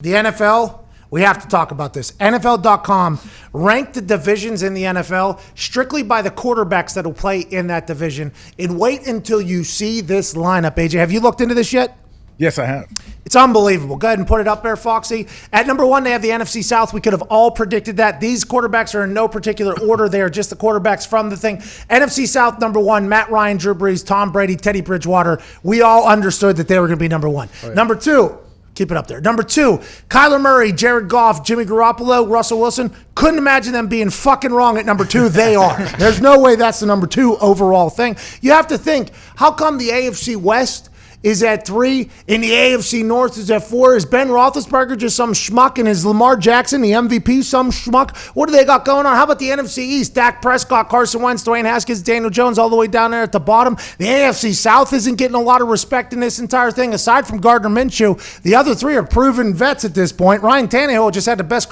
The NFL, we have to talk about this. NFL.com ranked the divisions in the NFL strictly by the quarterbacks that will play in that division. And wait until you see this lineup, AJ. Have you looked into this yet? Yes, I have. It's unbelievable. Go ahead and put it up there, Foxy. At number one, they have the NFC South. We could have all predicted that. These quarterbacks are in no particular order. They are just the quarterbacks from the thing. NFC South, number one, Matt Ryan, Drew Brees, Tom Brady, Teddy Bridgewater. We all understood that they were going to be number one. Oh, yeah. Number two, keep it up there. Number two, Kyler Murray, Jared Goff, Jimmy Garoppolo, Russell Wilson. Couldn't imagine them being fucking wrong at number two. They are. There's no way that's the number two overall thing. You have to think, how come the AFC West is at 3, and the AFC North is at 4? Is Ben Roethlisberger just some schmuck, and is Lamar Jackson, the MVP, some schmuck? What do they got going on? How about the NFC East? Dak Prescott, Carson Wentz, Dwayne Haskins, Daniel Jones, all the way down there at the bottom. The AFC South isn't getting a lot of respect in this entire thing, aside from Gardner Minshew. The other three are proven vets at this point. Ryan Tannehill just had the best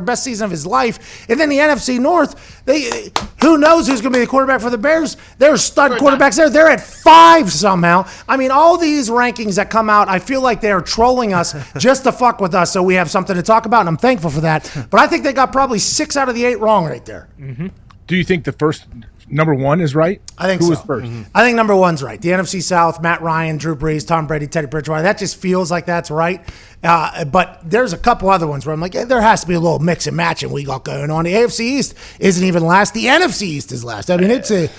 best season of his life. And then the NFC North, who knows who's going to be the quarterback for the Bears? They're stud quarterbacks there. They're at 5 somehow. I mean, all these rankings that come out, I feel like they are trolling us just to fuck with us so we have something to talk about, and I'm thankful for that. But I think they got probably 6 out of the 8 wrong right there. Mm-hmm. Do you think the first number one is right? I think Who so. was first? Mm-hmm. I think number one's right. The NFC South, Matt Ryan, Drew Brees, Tom Brady, Teddy Bridgewater. That just feels like that's right. But there's a couple other ones where I'm like, there has to be a little mix and match and we got going on. The AFC East isn't even last. The NFC East is last. I mean, it's a...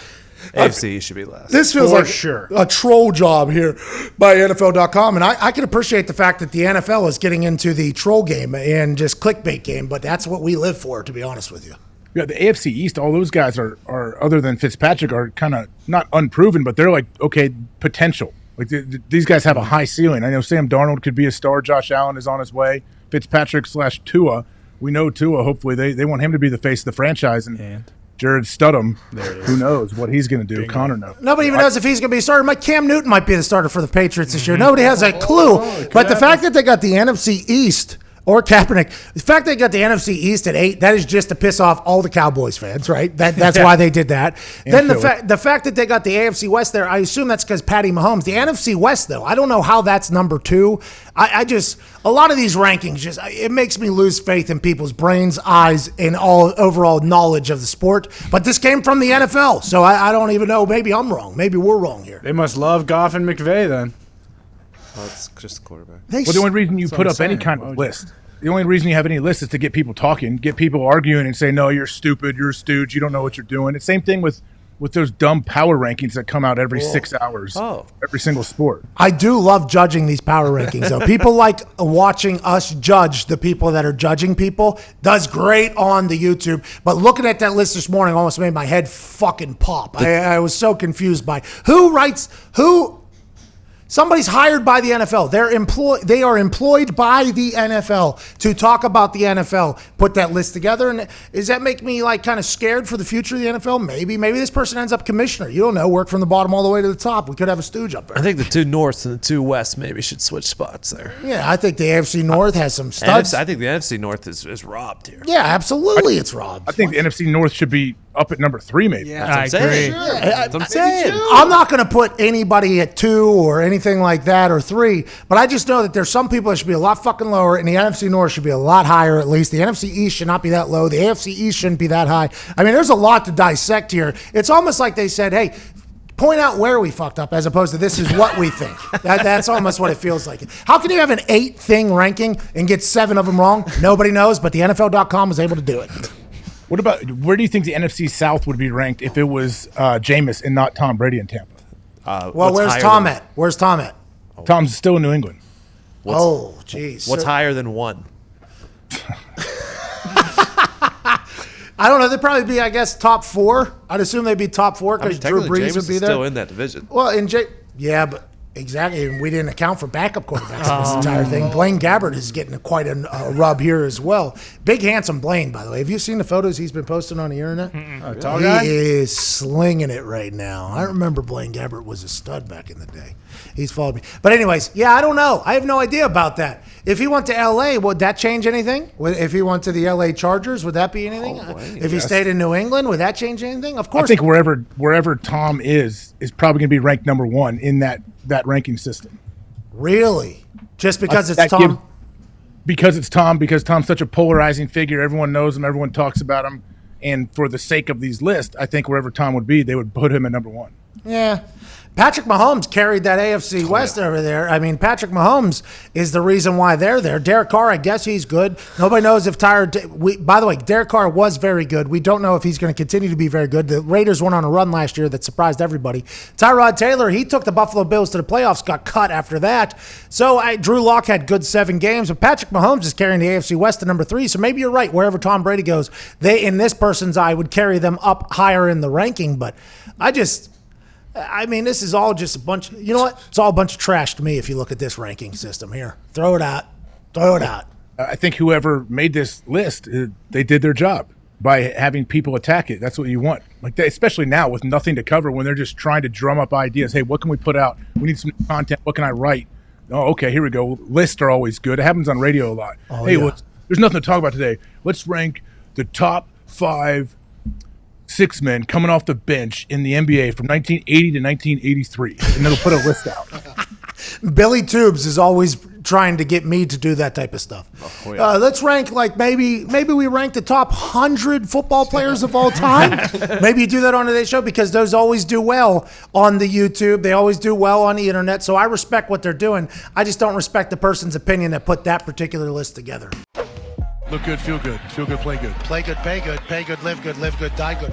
AFC should be last. This feels like a troll job here by NFL.com, and I can appreciate the fact that the NFL is getting into the troll game and just clickbait game, but that's what we live for, to be honest with you. Yeah, the AFC East, all those guys are other than Fitzpatrick, are kind of not unproven, but they're like, okay, potential. Like these guys have a high ceiling. I know Sam Darnold could be a star. Josh Allen is on his way. Fitzpatrick/Tua. We know Tua. Hopefully they want him to be the face of the franchise. And Jared Studham, who knows what he's going to do. Connor knows. Nobody even knows if he's going to be a starter. Cam Newton might be the starter for the Patriots this year. Nobody has a clue. But the fact that they got the NFC East, or Kaepernick, the fact they got the NFC East at 8, that is just to piss off all the Cowboys fans, right? That's why they did that. Then the fact that they got the AFC West there, I assume that's because Patty Mahomes. The NFC West, though, I don't know how that's number 2. A lot of these rankings, it makes me lose faith in people's brains, eyes, and all overall knowledge of the sport. But this came from the NFL, so I don't even know. Maybe I'm wrong. Maybe we're wrong here. They must love Goff and McVay then. Well, it's just the quarterback. Well, the only reason you put up any kind of list, the only reason you have any list is to get people talking, get people arguing and say, no, you're stupid, you're a stooge, you don't know what you're doing. It's the same thing with those dumb power rankings that come out every 6 hours, every single sport. I do love judging these power rankings, though. People like watching us judge the people that are judging people. Does great on the YouTube. But looking at that list this morning almost made my head fucking pop. I was so confused by who. Somebody's hired by the NFL. They are employed by the NFL to talk about the NFL, put that list together. And does that make me like kind of scared for the future of the NFL? Maybe this person ends up commissioner. You don't know. Work from the bottom all the way to the top. We could have a stooge up there. I think the 2 Norths and the 2 West maybe should switch spots there. Yeah, I think the AFC North has some studs. I think the NFC North is robbed here. Yeah, absolutely, it's robbed. I think the NFC North should be up at number 3, maybe. Yeah, that's what I'm saying. That's what I'm saying. I'm not going to put anybody at 2 or anything like that or 3, but I just know that there's some people that should be a lot fucking lower, and the NFC North should be a lot higher at least. The NFC East should not be that low. The AFC East shouldn't be that high. I mean, there's a lot to dissect here. It's almost like they said, hey, point out where we fucked up as opposed to this is what we think. That's almost what it feels like. How can you have an 8-thing ranking and get 7 of them wrong? Nobody knows, but the NFL.com was able to do it. What about, where do you think the NFC South would be ranked if it was Jameis and not Tom Brady in Tampa? Where's Tom at? Where's Tom at? Tom's still in New England. Jeez. What's higher than 1? I don't know. They'd probably be, I guess, top 4. I'd assume they'd be top 4 because Drew Brees would be there. Still in that division. Well, yeah, but exactly, and we didn't account for backup quarterbacks in this entire thing. Blaine Gabbert is getting quite a rub here as well. Big, handsome Blaine, by the way. Have you seen the photos he's been posting on the internet? Tall guy? He is slinging it right now. I remember Blaine Gabbert was a stud back in the day. He's followed me. But anyways, yeah, I don't know. I have no idea about that. If he went to L.A., would that change anything? If he went to the L.A. Chargers, would that be anything? If he stayed in New England, would that change anything? Of course. I think wherever Tom is probably going to be ranked number 1 in that ranking system. Really? Just because it's Tom? because it's Tom, because Tom's such a polarizing figure, everyone knows him, everyone talks about him, and for the sake of these lists, I think wherever Tom would be, they would put him at number one. Yeah. Patrick Mahomes carried that AFC West over there. I mean, Patrick Mahomes is the reason why they're there. Derek Carr, I guess he's good. Nobody knows if by the way, Derek Carr was very good. We don't know if he's going to continue to be very good. The Raiders went on a run last year that surprised everybody. Tyrod Taylor, he took the Buffalo Bills to the playoffs, got cut after that. So Drew Lock had good 7 games, but Patrick Mahomes is carrying the AFC West to number 3. So maybe you're right. Wherever Tom Brady goes, they, in this person's eye, would carry them up higher in the ranking. But I mean, this is all just a bunch. You know what? It's all a bunch of trash to me if you look at this ranking system here. Throw it out. Throw it out. I think whoever made this list, they did their job by having people attack it. That's what you want. Like that, especially now with nothing to cover, when they're just trying to drum up ideas. Hey, what can we put out? We need some content. What can I write? Oh, okay, here we go. Lists are always good. It happens on radio a lot. Oh, hey, yeah. there's nothing to talk about today. Let's rank the top 5 6 men coming off the bench in the NBA from 1980 to 1983, and it'll put a list out. Billy Tues is always trying to get me to do that type of stuff. Oh, yeah. Let's rank, like, maybe we rank the top 100 football players of all time. Maybe you do that on today's show, because those always do well on the YouTube. They always do well on the internet. So I respect what they're doing. I just don't respect the person's opinion that put that particular list together. Look good, feel good, play good. Play good, pay good, live good, die good.